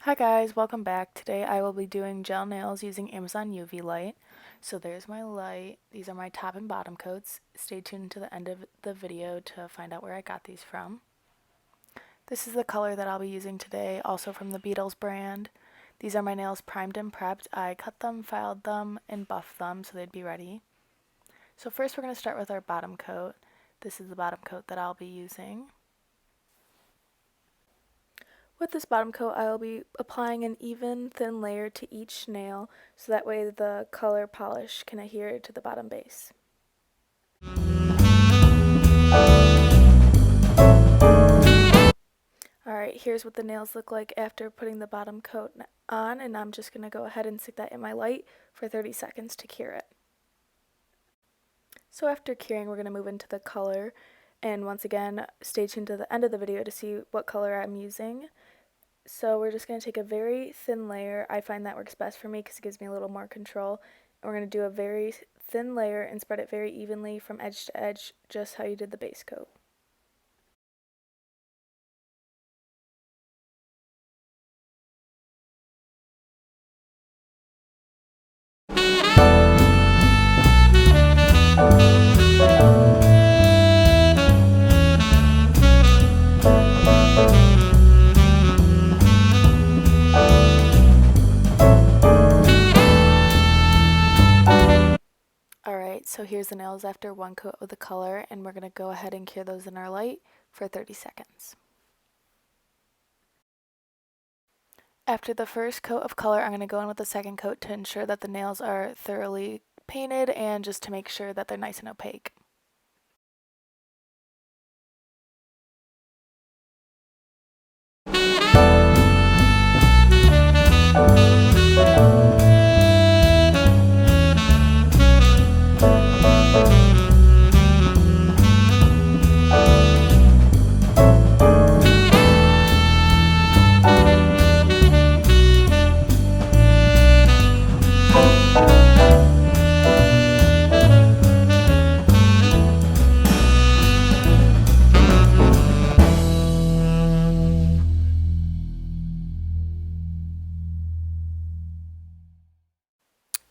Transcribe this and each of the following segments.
Hi guys, welcome back. Today I will be doing gel nails using Amazon UV light. So there's my light. These are my top and bottom coats. Stay tuned to the end of the video to find out where I got these from. This is the color that I'll be using today, also from the Beetles brand. These are my nails primed and prepped. I cut them, filed them, and buffed them so they'd be ready. So first we're going to start with our bottom coat. This is the bottom coat that I'll be using. With this bottom coat, I will be applying an even, thin layer to each nail, so that way the color polish can adhere to the bottom base. Alright, here's what the nails look like after putting the bottom coat on, and I'm just going to go ahead and stick that in my light for 30 seconds to cure it. So after curing, we're going to move into the color, and once again, stay tuned to the end of the video to see what color I'm using. So we're just going to take a very thin layer. I find that works best for me because it gives me a little more control. And we're going to do a very thin layer and spread it very evenly from edge to edge, just how you did the base coat. Alright, so here's the nails after one coat of the color, and we're going to go ahead and cure those in our light for 30 seconds. After the first coat of color, I'm going to go in with the second coat to ensure that the nails are thoroughly painted and just to make sure that they're nice and opaque.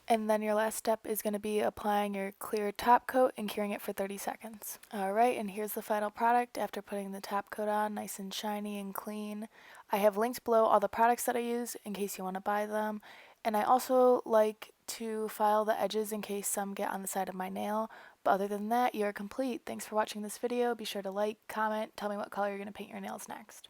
And then your last step is going to be applying your clear top coat and curing it for 30 seconds. Alright, and here's the final product after putting the top coat on, nice and shiny and clean. I have linked below all the products that I use in case you want to buy them. And I also like to file the edges in case some get on the side of my nail. But other than that, you're complete. Thanks for watching this video. Be sure to like, comment, tell me what color you're going to paint your nails next.